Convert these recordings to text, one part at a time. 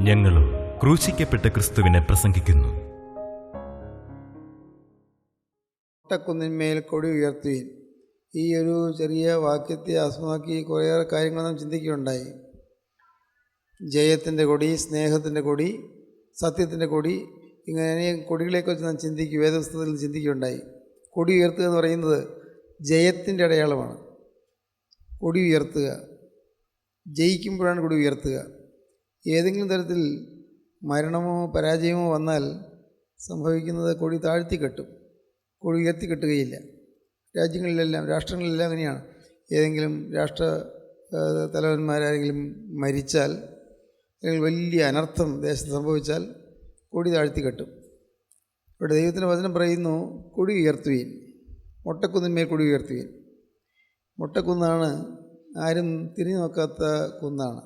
ഞങ്ങളും ക്രൂശിക്കപ്പെട്ട ക്രിസ്തുവിനെ പ്രസംഗിക്കുന്നു. ഒട്ടക്കുന്നിന്മേൽ കൊടി ഉയർത്തുവീൻ. ഈ ഒരു ചെറിയ വാക്യത്തെ ആസ്പദമാക്കി കുറേയേറെ കാര്യങ്ങൾ നാം ചിന്തിക്കുകയുണ്ടായി. ജയത്തിൻ്റെ കൊടി, സ്നേഹത്തിൻ്റെ കൊടി, സത്യത്തിൻ്റെ കൊടി, ഇങ്ങനെ അനേകം കൊടികളെക്കുറിച്ച് നാം വേദപുസ്തകത്തിൽ ചിന്തിക്കുകയുണ്ടായി. കൊടി ഉയർത്തുക എന്ന് പറയുന്നത് ജയത്തിൻ്റെ അടയാളമാണ്. കൊടി ഉയർത്തുക, ജയിക്കുമ്പോഴാണ് കൊടി ഉയർത്തുക. ഏതെങ്കിലും തരത്തിൽ മരണമോ പരാജയമോ വന്നാൽ സംഭവിക്കുന്നത് കൊടി താഴ്ത്തിക്കെട്ടും, കൊടി ഉയർത്തിക്കെട്ടുകയില്ല. രാഷ്ട്രങ്ങളിലെല്ലാം അങ്ങനെയാണ്. ഏതെങ്കിലും രാഷ്ട്ര തലവന്മാരാരെങ്കിലും മരിച്ചാൽ, അല്ലെങ്കിൽ വലിയ അനർത്ഥം ദേശത്ത് സംഭവിച്ചാൽ കൊടി താഴ്ത്തിക്കെട്ടും. ഇവിടെ ദൈവത്തിൻ്റെ വചനം പറയുന്നു, കൊടി ഉയർത്തുവീൻ, മൊട്ടക്കുന്നിന്മേൽ കൊടി ഉയർത്തുവീൻ. മൊട്ടക്കുന്നാണ്, ആരും തിരിഞ്ഞു നോക്കാത്ത കുന്നാണ്.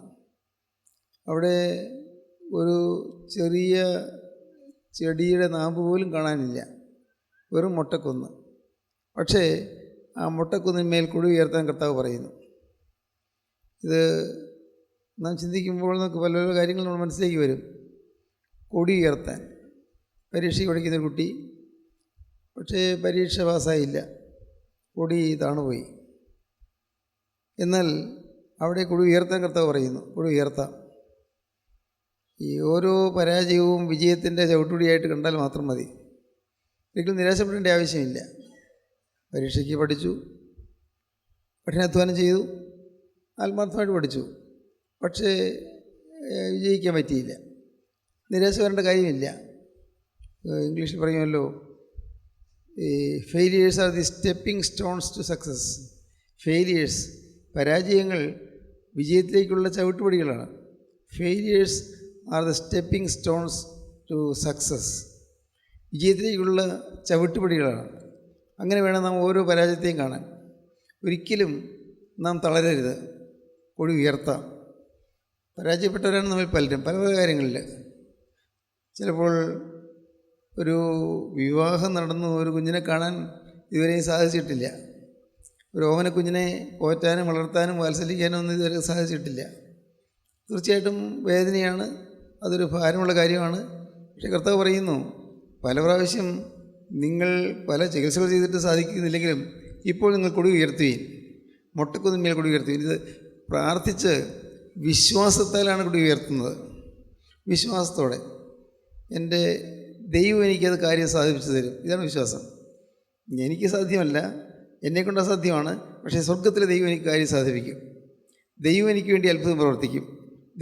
അവിടെ ഒരു ചെറിയ ചെടിയുടെ നാമ്പ് പോലും കാണാനില്ല, വെറും മൊട്ടക്കുന്ന്. പക്ഷേ ആ മൊട്ടക്കുന്നിന്മേൽ കൊടി ഉയർത്താൻ കർത്താവ് പറയുന്നു. ഇത് നാം ചിന്തിക്കുമ്പോൾ നമുക്ക് പല പല കാര്യങ്ങൾ നമ്മൾ മനസ്സിലേക്ക് വരും. കൊടി ഉയർത്താൻ, പരീക്ഷയ്ക്ക് പഠിക്കുന്നൊരു കുട്ടി, പക്ഷേ പരീക്ഷ പാസ്സായില്ല, കൊടി താണുപോയി. എന്നാൽ അവിടെ കൊടി ഉയർത്താൻ കർത്താവ് പറയുന്നു, കൊടി ഉയർത്താം. ഈ ഓരോ പരാജയവും വിജയത്തിൻ്റെ ചവിട്ടുപടിയായിട്ട് കണ്ടാൽ മാത്രം മതി. ഒരിക്കലും നിരാശപ്പെടേണ്ട ആവശ്യമില്ല. പരീക്ഷയ്ക്ക് പഠിച്ചു, കഠിനാധ്വാനം ചെയ്തു, ആത്മാർത്ഥമായിട്ട് പഠിച്ചു, പക്ഷേ വിജയിക്കാൻ പറ്റിയില്ല. നിരാശ വരേണ്ട കാര്യമില്ല. ഇംഗ്ലീഷിൽ പറയുമല്ലോ, ഈ failures are the stepping stones to success. Failures, പരാജയങ്ങൾ വിജയത്തിലേക്കുള്ള ചവിട്ടുപടികളാണ്. Failures are the stepping stones to success. വിജയത്തിലേക്കുള്ള ചവിട്ടുപടികളാണ്. അങ്ങനെ വേണം നാം ഓരോ പരാജയത്തെയും കാണാൻ. ഒരിക്കലും നാം തളരരുത്, കൊടി ഉയർത്താം. പരാജയപ്പെട്ടവരാണ് നമ്മൾ പലരും പല പല കാര്യങ്ങളിൽ. ചിലപ്പോൾ ഒരു വിവാഹം നടന്നു, ഒരു കുഞ്ഞിനെ കാണാൻ ഇതുവരെയും സാധിച്ചിട്ടില്ല. ഒരു ഓമനക്കുഞ്ഞിനെ പോറ്റാനും വളർത്താനും വാത്സല്യിക്കാനും ഒന്നും ഇതുവരെ സാധിച്ചിട്ടില്ല. തീർച്ചയായിട്ടും വേദനയാണ്, അതൊരു ഭാരമുള്ള കാര്യമാണ്. പക്ഷേ കർത്താവ് പറയുന്നു, പല പ്രാവശ്യം നിങ്ങൾ പല ചികിത്സകൾ ചെയ്തിട്ട് സാധിക്കുന്നില്ലെങ്കിലും ഇപ്പോൾ നിങ്ങൾ കൊടി ഉയർത്തുകയും, മൊട്ടക്കുന്നിന്മേൽ കൊടി ഉയർത്തുകയും. ഇത് പ്രാർത്ഥിച്ച് വിശ്വാസത്താലാണ് കൊടി ഉയർത്തുന്നത്. വിശ്വാസത്തോടെ എൻ്റെ ദൈവം എനിക്കത് കാര്യം സാധിപ്പിച്ചു തരും. ഇതാണ് വിശ്വാസം. എനിക്ക് സാധ്യമല്ല, എന്നെക്കൊണ്ട് അസാധ്യമാണ്, പക്ഷേ സ്വർഗത്തിലെ ദൈവം എനിക്ക് കാര്യം സാധിപ്പിക്കും. ദൈവം എനിക്ക് വേണ്ടി അത്ഭുതം പ്രവർത്തിക്കും.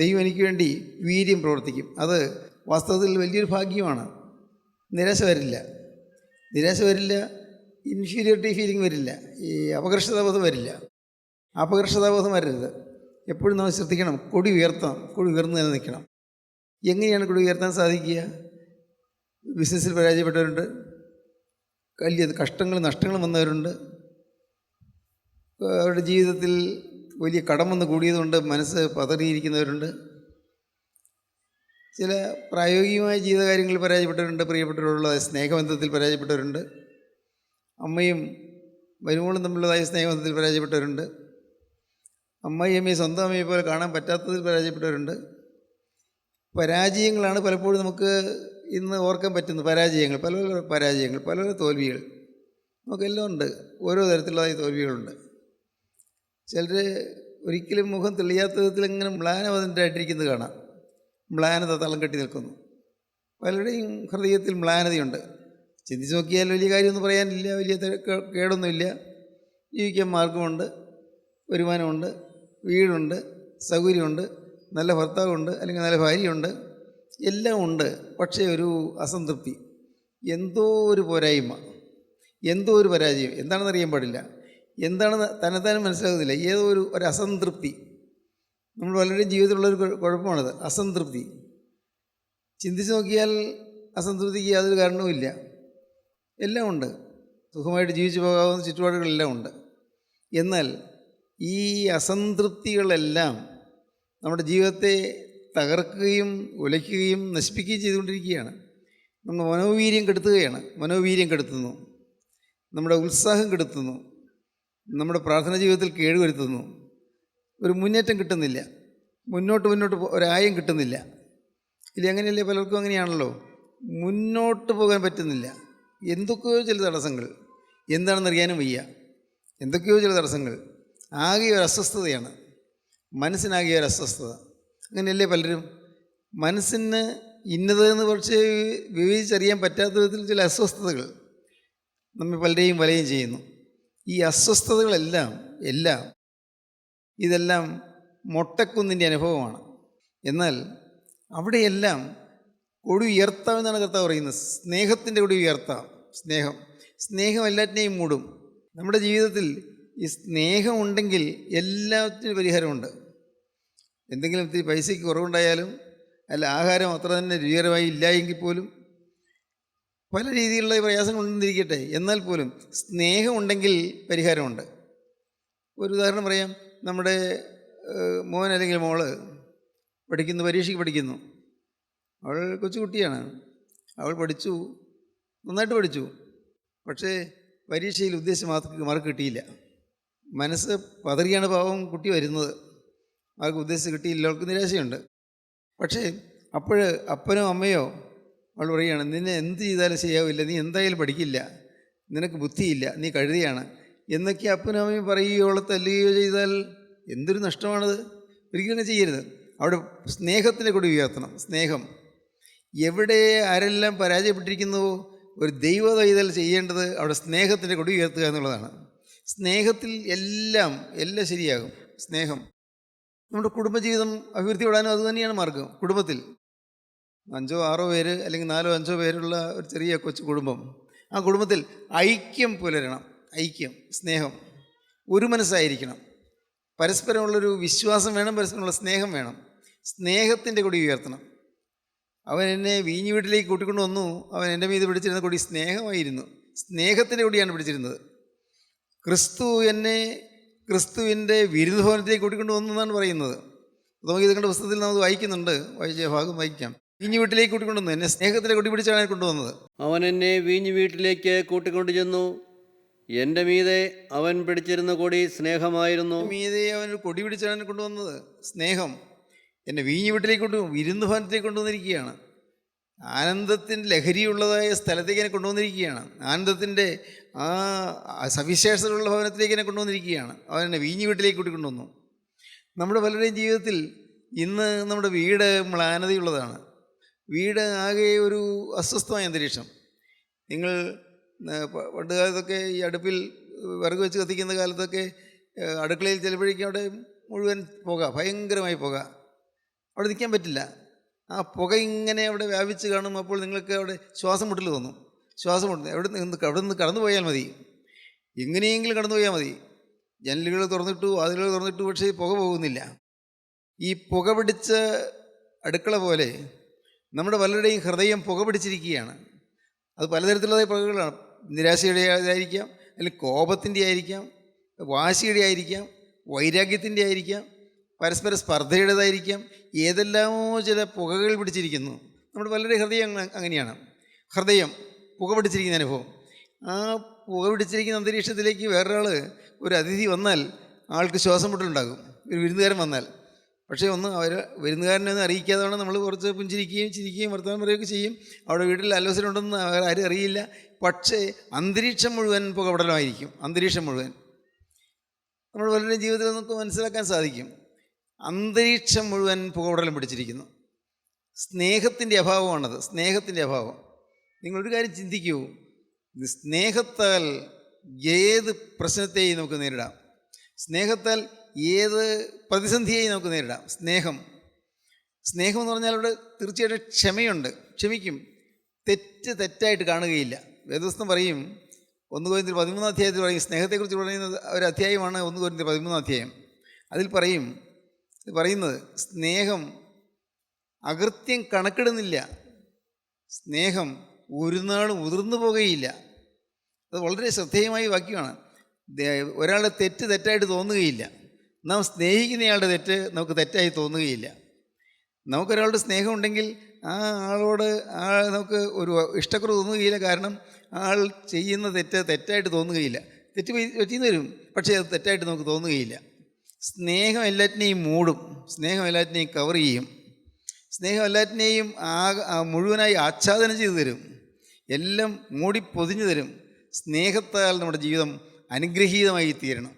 ദൈവം എനിക്ക് വേണ്ടി വീര്യം പ്രവർത്തിക്കും. അത് വാസ്തവത്തിൽ വലിയൊരു ഭാഗ്യമാണ്. നിരാശ വരില്ല, ഇൻഫീരിയോറിറ്റി ഫീലിംഗ് വരില്ല, ഈ അപകർഷതാബോധം വരില്ല. അപകർഷതാബോധം വരരുത്. എപ്പോഴും നമ്മൾ ശ്രദ്ധിക്കണം, കൊടി ഉയർത്താം, കൊടി ഉയർന്നു തന്നെ നിൽക്കണം. എങ്ങനെയാണ് കൊടി ഉയർത്താൻ സാധിക്കുക? ബിസിനസ്സിൽ പരാജയപ്പെട്ടവരുണ്ട്, വലിയ കഷ്ടങ്ങളും നഷ്ടങ്ങളും വന്നവരുണ്ട്, അവരുടെ ജീവിതത്തിൽ വലിയ കടം വന്ന് കൂടിയതുകൊണ്ട് മനസ്സ് പതറിയിരിക്കുന്നവരുണ്ട്, ചില പ്രായോഗികമായ ജീവിതകാര്യങ്ങളിൽ പരാജയപ്പെട്ടവരുണ്ട്, പ്രിയപ്പെട്ടവരുള്ളതായ സ്നേഹബന്ധത്തിൽ പരാജയപ്പെട്ടവരുണ്ട്, അമ്മയും മരുമോളും തമ്മിലുള്ളതായ സ്നേഹബന്ധത്തിൽ പരാജയപ്പെട്ടവരുണ്ട്, അമ്മയെ സ്വന്തം അമ്മയെ പോലെ കാണാൻ പറ്റാത്തതിൽ പരാജയപ്പെട്ടവരുണ്ട്. പരാജയങ്ങളാണ് പലപ്പോഴും നമുക്ക് ഇന്ന് ഓർക്കാൻ പറ്റുന്ന പരാജയങ്ങൾ, പല പല പരാജയങ്ങൾ, പല പല തോൽവികൾ നമുക്കെല്ലാം ഉണ്ട്. ഓരോ തരത്തിലുള്ളതായ തോൽവികളുണ്ട്. ചിലർ ഒരിക്കലും മുഖം തെളിയാത്ത വിധത്തിൽ ഇങ്ങനെ മ്ലാനവതിൻ്റെതായിട്ടിരിക്കുന്നത് കാണാം. മ്ലാനത തളം കെട്ടി നിൽക്കുന്നു. പലരുടെയും ഹൃദയത്തിൽ മ്ലാനതയുണ്ട്. ചിന്തിച്ച് നോക്കിയാൽ വലിയ കാര്യമൊന്നും പറയാനില്ല, വലിയ കേടൊന്നുമില്ല. ജീവിക്കാൻ മാർഗമുണ്ട്, വരുമാനമുണ്ട്, വീടുണ്ട്, സൗകര്യമുണ്ട്, നല്ല ഭർത്താവുണ്ട്, അല്ലെങ്കിൽ നല്ല ഭാര്യയുണ്ട്, എല്ലാം ഉണ്ട്. പക്ഷേ ഒരു അസംതൃപ്തി, എന്തോ ഒരു പോരായ്മ, എന്തോ ഒരു പരാജയം. എന്താണെന്ന് അറിയാൻ പാടില്ല, എന്താണെന്ന് തന്നെത്താനും മനസ്സിലാകുന്നില്ല. ഏതോ ഒരു അസംതൃപ്തി. നമ്മൾ പലരുടെയും ജീവിതത്തിലുള്ളൊരു കുഴപ്പമാണത്, അസംതൃപ്തി. ചിന്തിച്ച് നോക്കിയാൽ അസംതൃപ്തിക്ക് യാതൊരു കാരണവുമില്ല. എല്ലാം ഉണ്ട്, സുഖമായിട്ട് ജീവിച്ചു പോകാവുന്ന ചുറ്റുപാടുകളെല്ലാം ഉണ്ട്. എന്നാൽ ഈ അസംതൃപ്തികളെല്ലാം നമ്മുടെ ജീവിതത്തെ തകർക്കുകയും ഉലയ്ക്കുകയും നശിപ്പിക്കുകയും ചെയ്തുകൊണ്ടിരിക്കുകയാണ്. നമ്മൾ മനോവീര്യം കെടുത്തുന്നു, നമ്മുടെ ഉത്സാഹം കെടുത്തുന്നു, നമ്മുടെ പ്രാർത്ഥനാ ജീവിതത്തിൽ കേടുവരുത്തുന്നു. ഒരു മുന്നേറ്റം കിട്ടുന്നില്ല, മുന്നോട്ട് ഒരായം കിട്ടുന്നില്ല. ഇല്ല, അങ്ങനെയല്ലേ? പലർക്കും അങ്ങനെയാണല്ലോ. മുന്നോട്ട് പോകാൻ പറ്റുന്നില്ല. എന്തൊക്കെയോ ചില തടസ്സങ്ങൾ, എന്താണെന്നറിയാനും വയ്യ. എന്തൊക്കെയോ ചില തടസ്സങ്ങൾ, ആകെ ഒരു അസ്വസ്ഥതയാണ്, മനസ്സിനാകെ ഒരു അസ്വസ്ഥത. അങ്ങനെയല്ലേ പലരും? മനസ്സിന് ഇന്നതെന്ന് പക്ഷേ വിവേചിച്ചറിയാൻ പറ്റാത്ത വിധത്തിൽ ചില അസ്വസ്ഥതകൾ നമ്മെ പലരെയും വലയം ചെയ്യുന്നു. ഈ അസ്വസ്ഥതകളെല്ലാം ഇതെല്ലാം മൊട്ടക്കുന്നിൻ്റെ അനുഭവമാണ്. എന്നാൽ അവിടെയെല്ലാം കൊടി ഉയർത്താമെന്നാണ് കർത്താവ് പറയുന്നത്. സ്നേഹത്തിൻ്റെ കൊടി ഉയർത്താം. സ്നേഹം എല്ലാറ്റിനെയും മൂടും. നമ്മുടെ ജീവിതത്തിൽ ഈ സ്നേഹം ഉണ്ടെങ്കിൽ എല്ലാത്തിനും പരിഹാരമുണ്ട്. എന്തെങ്കിലും ഇത്തിരി പൈസയ്ക്ക് കുറവുണ്ടായാലും, അല്ല ആഹാരം അത്ര തന്നെ രുചികരമായി ഇല്ല എങ്കിൽ പോലും, പല രീതിയിലുള്ള പ്രയാസങ്ങൾ ഉണ്ടെന്നിരിക്കട്ടെ, എന്നാൽ പോലും സ്നേഹമുണ്ടെങ്കിൽ പരിഹാരമുണ്ട്. ഒരു ഉദാഹരണം പറയാം. നമ്മുടെ മോൻ അല്ലെങ്കിൽ മോള് പരീക്ഷയ്ക്ക് പഠിക്കുന്നു. അവൾ കൊച്ചുകുട്ടിയാണ്. അവൾ പഠിച്ചു, നന്നായിട്ട് പഠിച്ചു. പക്ഷേ പരീക്ഷയിൽ ഉദ്ദേശിച്ച മാർക്ക് കിട്ടിയില്ല. മനസ്സ് പതറിയാണ് പാവം കുട്ടി വരുന്നത്. മാർക്ക് ഉദ്ദേശിച്ച് കിട്ടിയില്ല. അവൾക്ക് നിരാശയുണ്ട്. പക്ഷേ അപ്പോൾ അപ്പനോ അമ്മയോ അവൾ പറയുകയാണ്, നിന്നെ എന്ത് ചെയ്താലും ശരിയാവില്ല, നീ എന്തായാലും പഠിക്കില്ല, നിനക്ക് ബുദ്ധിയില്ല, നീ കഴുതിയാണ് എന്നൊക്കെ അപ്പനും അമ്മയും പറയുകയോ തല്ലുകയോ ചെയ്താൽ എന്തൊരു നഷ്ടമാണത്. ഒരിക്കലും ചെയ്യരുത്. അവിടെ സ്നേഹത്തിൻ്റെ കൊടി ഉയർത്തണം. സ്നേഹം എവിടെ ആരെല്ലാം പരാജയപ്പെട്ടിരിക്കുന്നുവോ, ഒരു ദൈവതൈതൽ ചെയ്യേണ്ടത് അവിടെ സ്നേഹത്തിൻ്റെ കൊടി ഉയർത്തുക എന്നുള്ളതാണ്. സ്നേഹത്തിൽ എല്ലാം ശരിയാകും. സ്നേഹം നമ്മുടെ കുടുംബജീവിതം അഭിവൃദ്ധിപ്പെടാനും അതുതന്നെയാണ് മാർഗം. കുടുംബത്തിൽ 5 or 6 പേര് അല്ലെങ്കിൽ 4 or 5 പേരുള്ള ഒരു ചെറിയ കൊച്ചു കുടുംബം, ആ കുടുംബത്തിൽ ഐക്യം പുലരണം. ഐക്യം, സ്നേഹം, ഒരു മനസ്സായിരിക്കണം. പരസ്പരമുള്ളൊരു വിശ്വാസം വേണം, പരസ്പരമുള്ള സ്നേഹം വേണം. സ്നേഹത്തിൻ്റെ കൊടി ഉയർത്തണം. അവൻ എന്നെ വീഞ്ഞു വീട്ടിലേക്ക് കൂട്ടിക്കൊണ്ട് വന്നു. അവൻ എൻ്റെ മീത് പിടിച്ചിരുന്ന കൊടി സ്നേഹമായിരുന്നു. സ്നേഹത്തിൻ്റെ കൊടിയാണ് പിടിച്ചിരുന്നത്. ക്രിസ്തു എന്നെ ക്രിസ്തുവിൻ്റെ വിരുദ്ധഭവനത്തിലേക്ക് കൂട്ടിക്കൊണ്ട് വന്നു എന്നാണ് പറയുന്നത്. നമുക്ക് ഇതുകൊണ്ട് പുസ്തകത്തിൽ നമുക്ക് വായിക്കുന്നുണ്ട്. വായിച്ച ഭാഗം വായിക്കാം. വീഞ്ഞു വീട്ടിലേക്ക് കൂട്ടിക്കൊണ്ടുവന്നു, എന്നെ സ്നേഹത്തിൻ്റെ കൊടി പിടിച്ചാണ് കൊണ്ടുവന്നത്. അവൻ എന്നെ വീഞ്ഞു വീട്ടിലേക്ക് കൂട്ടിക്കൊണ്ടു ചെന്നു. എൻ്റെ മീതെ അവൻ പിടിച്ചിരുന്ന കൊടി സ്നേഹമായിരുന്നു. മീതെ അവൻ കൊടി പിടിച്ചാണ് കൊണ്ടുവന്നത്. സ്നേഹം. എന്നെ വീഞ്ഞു വീട്ടിലേക്ക് വിരുന്ന് ഭവനത്തിലേക്ക് കൊണ്ടുവന്നിരിക്കുകയാണ്. ആനന്ദത്തിൻ്റെ ലഹരിയുള്ളതായ സ്ഥലത്തേക്ക് എന്നെ കൊണ്ടുവന്നിരിക്കുകയാണ്. ആനന്ദത്തിൻ്റെ ആ സവിശേഷതകളുള്ള ഭവനത്തിലേക്ക് എന്നെ കൊണ്ടുവന്നിരിക്കുകയാണ്. അവൻ എന്നെ വീഞ്ഞു വീട്ടിലേക്ക് കൂട്ടിക്കൊണ്ടുവന്നു. നമ്മുടെ പലരുടെയും ജീവിതത്തിൽ ഇന്ന് നമ്മുടെ വീട് മ്ലാനതയുള്ളതാണ്. വീട് ആകെ ഒരു അസ്വസ്ഥമായ അന്തരീക്ഷം. നിങ്ങൾ പണ്ട് കാലത്തൊക്കെ ഈ അടുപ്പിൽ വിറക് വെച്ച് കത്തിക്കുന്ന കാലത്തൊക്കെ അടുക്കളയിൽ ചിലപ്പോഴേക്കും അവിടെ മുഴുവൻ പുക, ഭയങ്കരമായി പുക. അവിടെ നിൽക്കാൻ പറ്റില്ല. ആ പുക ഇങ്ങനെ അവിടെ വ്യാപിച്ച് കാണും. അപ്പോൾ നിങ്ങൾക്ക് അവിടെ ശ്വാസം മുട്ടൽ തോന്നും. ശ്വാസം മുട്ടുന്നു. അവിടെ നിന്ന് കടന്നു പോയാൽ മതി, എങ്ങനെയെങ്കിലും കടന്നു പോയാൽ മതി. ജനലുകൾ തുറന്നിട്ടു, വാതിലുകൾ തുറന്നിട്ടു, പക്ഷേ പുക പോകുന്നില്ല. ഈ പുക പിടിച്ച അടുക്കള പോലെ നമ്മുടെ പലരുടെയും ഹൃദയം പുക പിടിച്ചിരിക്കുകയാണ്. അത് പലതരത്തിലുള്ളതായ പുകകളാണ്. നിരാശയുടെ ആയിരിക്കാം, അല്ലെങ്കിൽ കോപത്തിൻ്റെ ആയിരിക്കാം, വാശിയുടെ ആയിരിക്കാം, വൈരാഗ്യത്തിൻ്റെ ആയിരിക്കാം, പരസ്പര സ്പർദ്ധയുടേതായിരിക്കാം. ഏതെല്ലാമോ ചില പുകകൾ പിടിച്ചിരിക്കുന്നു. നമ്മുടെ പലരുടെയും ഹൃദയം അങ്ങനെയാണ്. ഹൃദയം പുക പിടിച്ചിരിക്കുന്ന അനുഭവം. ആ പുക പിടിച്ചിരിക്കുന്ന അന്തരീക്ഷത്തിലേക്ക് വേറൊരാൾ, ഒരു അതിഥി വന്നാൽ ആൾക്ക് ശ്വാസം മുട്ടലുണ്ടാകും. ഒരു വിരുന്നുകാരൻ വന്നാൽ. പക്ഷേ വിരുന്നുകാരനെ ഒന്ന് അറിയിക്കാതെ നമ്മൾ കുറച്ച് പുഞ്ചിരിക്കുകയും ചിരിക്കുകയും വർത്തമാനം പറയുകയൊക്കെ ചെയ്യും. അവിടെ വീട്ടിൽ ആലോചനയുണ്ടെന്ന് ആരും അറിയില്ല. പക്ഷേ അന്തരീക്ഷം മുഴുവൻ പുകപടലമായിരിക്കും. അന്തരീക്ഷം മുഴുവൻ നമ്മൾ പലരുടെയും ജീവിതത്തിൽ നമുക്ക് മനസ്സിലാക്കാൻ സാധിക്കും. അന്തരീക്ഷം മുഴുവൻ പുകപടലം പിടിച്ചിരിക്കുന്നു. സ്നേഹത്തിൻ്റെ അഭാവമാണത്. സ്നേഹത്തിൻ്റെ അഭാവം. നിങ്ങളൊരു കാര്യം ചിന്തിക്കൂ. സ്നേഹത്താൽ ഏത് പ്രശ്നത്തെയും നമുക്ക് നേരിടാം. സ്നേഹത്താൽ ഏത് പ്രതിസന്ധിയെയും നമുക്ക് നേരിടാം. സ്നേഹം എന്ന് പറഞ്ഞാൽ അവിടെ തീർച്ചയായിട്ടും ക്ഷമയുണ്ട്. ക്ഷമിക്കും. തെറ്റായിട്ട് കാണുകയില്ല. വേദപുസ്തകം പറയും, 1 Corinthians 13 പറയും, സ്നേഹത്തെക്കുറിച്ച് പറയുന്നത് ഒരു അധ്യായമാണ് 1 Corinthians 13. അതിൽ പറയുന്നത് സ്നേഹം അകൃത്യം കണക്കിടുന്നില്ല. സ്നേഹം ഒരു നാളും ഉതിർന്നു പോകുകയില്ല. അത് വളരെ ശ്രദ്ധേയമായ വാക്യമാണ്. ഒരാളുടെ തെറ്റായിട്ട് തോന്നുകയില്ല. നാം സ്നേഹിക്കുന്നയാളുടെ തെറ്റ് നമുക്ക് തെറ്റായി തോന്നുകയില്ല. നമുക്കൊരാളുടെ സ്നേഹം ഉണ്ടെങ്കിൽ ആ ആളോട് നമുക്ക് ഒരു ഇഷ്ടക്കുറവ് തോന്നുകയില്ല. കാരണം ആൾ ചെയ്യുന്ന തെറ്റായിട്ട് തോന്നുകയില്ല. തെറ്റ് പറ്റിയെന്ന് വരും, പക്ഷേ അത് തെറ്റായിട്ട് നമുക്ക് തോന്നുകയില്ല. സ്നേഹം എല്ലാറ്റിനെയും മൂടും. സ്നേഹം എല്ലാറ്റിനെയും കവർ ചെയ്യും. സ്നേഹം എല്ലാറ്റിനെയും മുഴുവനായി ആച്ഛാദനം ചെയ്തു തരും, എല്ലാം മൂടി പൊതിഞ്ഞു തരും. സ്നേഹത്താൽ നമ്മുടെ ജീവിതം അനുഗ്രഹീതമായി തീരണം.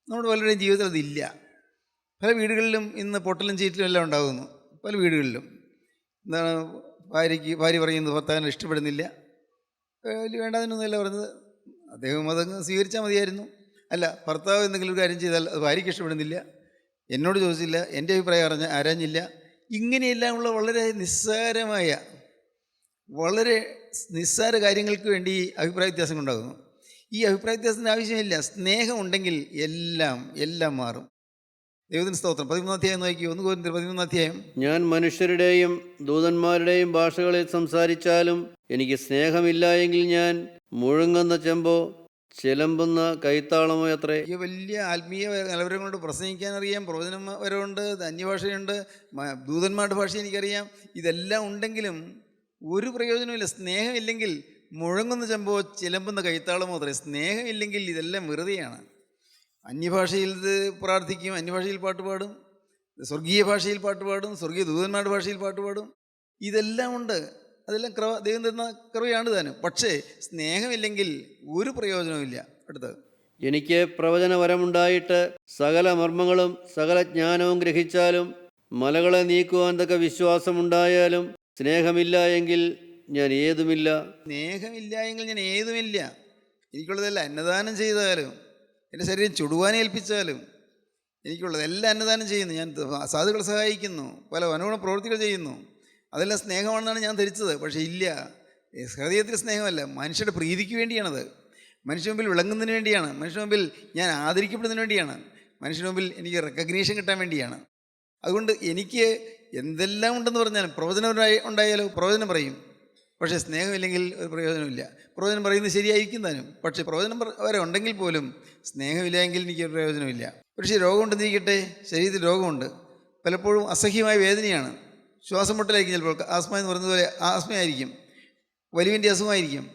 നമ്മുടെ പലരുടെയും ജീവിതത്തിൽ അതില്ല. പല വീടുകളിലും ഇന്ന് പൊട്ടലും ചീറ്റലും എല്ലാം ഉണ്ടാകുന്നു. പല വീടുകളിലും എന്താണ്, ഭാര്യ പറയുന്നത് ഭർത്താവിനെ ഇഷ്ടപ്പെടുന്നില്ല. വേണ്ടാതിനൊന്നുമല്ല പറഞ്ഞത്, അദ്ദേഹം അതങ്ങ് സ്വീകരിച്ചാൽ മതിയായിരുന്നു. അല്ല, ഭർത്താവ് എന്തെങ്കിലും ഒരു കാര്യം ചെയ്താൽ അത് ഭാര്യയ്ക്ക് ഇഷ്ടപ്പെടുന്നില്ല, എന്നോട് ചോദിച്ചില്ല, എൻ്റെ അഭിപ്രായം ആരാഞ്ഞില്ല. ഇങ്ങനെയെല്ലാമുള്ള വളരെ നിസ്സാര കാര്യങ്ങൾക്ക് വേണ്ടി അഭിപ്രായ വ്യത്യാസങ്ങൾ ഉണ്ടാകുന്നു. ഈ അഭിപ്രായ വ്യത്യാസത്തിൻ്റെ ആവശ്യമില്ല. സ്നേഹം ഉണ്ടെങ്കിൽ എല്ലാം മാറും. ദൈവത്തിന് സ്തോത്രം. 13 അധ്യായം നോക്കി, 1 കൊരിന്ത്യർ 13 അധ്യായം. ഞാൻ മനുഷ്യരുടെയും ദൂതന്മാരുടെയും ഭാഷകളിൽ സംസാരിച്ചാലും എനിക്ക് സ്നേഹമില്ല എങ്കിൽ ഞാൻ മുഴുങ്ങുന്ന ചെമ്പോ ചിലമ്പുന്ന കൈത്താളമോ അത്രേ. ഈ വലിയ ആത്മീയ നിലവരം കൊണ്ട് പ്രസംഗിക്കാൻ അറിയാം, പ്രവചനം വരവുണ്ട്, അന്യഭാഷയുണ്ട്, ദൂതന്മാരുടെ ഭാഷ എനിക്കറിയാം. ഇതെല്ലാം ഉണ്ടെങ്കിലും ഒരു പ്രയോജനമില്ല. സ്നേഹമില്ലെങ്കിൽ മുഴങ്ങുന്ന ചെമ്പോ ചിലമ്പുന്ന കൈത്താളമോ അത്രേ. സ്നേഹമില്ലെങ്കിൽ ഇതെല്ലാം വെറുതെയാണ്. അന്യഭാഷയിൽ പ്രാർത്ഥിക്കും, അന്യഭാഷയിൽ പാട്ട് പാടും, സ്വർഗീയ ഭാഷയിൽ പാട്ട് പാടും, സ്വർഗീയ ദൂതന്മാരുടെ ഭാഷയിൽ പാട്ട് പാടും. ഇതെല്ലാം ഉണ്ട്. അതെല്ലാം ദൈവം തരുന്ന കൃപയാണ് താനും. പക്ഷേ സ്നേഹമില്ലെങ്കിൽ ഒരു പ്രയോജനവുമില്ല. അടുത്തത്, എനിക്ക് പ്രവചനവരമുണ്ടായിട്ട് സകല മർമ്മങ്ങളും സകല ജ്ഞാനവും ഗ്രഹിച്ചാലും മലകളെ നീക്കുവാൻ തക്ക വിശ്വാസമുണ്ടായാലും സ്നേഹമില്ല എങ്കിൽ ഞാൻ ഏതുമില്ല. സ്നേഹമില്ല എങ്കിൽ ഞാൻ ഏതുമില്ല. എനിക്കുള്ളതെല്ലാം അന്നദാനം ചെയ്താലും, എൻ്റെ ശരീരം ചുടുവാനെ ഏൽപ്പിച്ചാലും, എനിക്കുള്ളതെല്ലാം അന്നദാനം ചെയ്യുന്നു. ഞാൻ സാധുക്കളെ സഹായിക്കുന്നു, പല അനുഗുണ പ്രവൃത്തികൾ ചെയ്യുന്നു. അതെല്ലാം സ്നേഹമാണെന്നാണ് ഞാൻ ധരിച്ചത്. പക്ഷേ ഇല്ല, ഹൃദയത്തിൽ സ്നേഹമല്ല. മനുഷ്യരുടെ പ്രീതിക്ക് വേണ്ടിയാണത്. മനുഷ്യ മുമ്പിൽ വിളങ്ങുന്നതിന് വേണ്ടിയാണ്. മനുഷ്യ മുമ്പിൽ ഞാൻ ആദരിക്കപ്പെടുന്നതിന് വേണ്ടിയാണ്. മനുഷ്യന് മുമ്പിൽ എനിക്ക് റെക്കഗ്നീഷൻ കിട്ടാൻ വേണ്ടിയാണ്. അതുകൊണ്ട് എനിക്ക് എന്തെല്ലാം ഉണ്ടെന്ന് പറഞ്ഞാലും, പ്രവചനം ഉണ്ടായാലോ പ്രവചനം പറയും. പക്ഷേ സ്നേഹമില്ലെങ്കിൽ ഒരു പ്രയോജനമില്ല. പ്രവചനം പറയുന്നത് ശരിയായിരിക്കും താനും, പക്ഷേ പ്രവചനം വരെ ഉണ്ടെങ്കിൽ പോലും സ്നേഹമില്ലെങ്കിൽ എനിക്ക് ഒരു പ്രയോജനമില്ല. പക്ഷേ രോഗമുണ്ടെന്നിരിക്കട്ടെ, ശരീരത്തിൽ രോഗമുണ്ട്, പലപ്പോഴും അസഹ്യമായ വേദനയാണ്, ശ്വാസം മുട്ടലായിരിക്കും, ചിലപ്പോൾ ആസ്മ എന്ന് പറയുന്നത് പോലെ ആസ്മയായിരിക്കും, വലിവിൻ്റെ അസുഖമായിരിക്കും,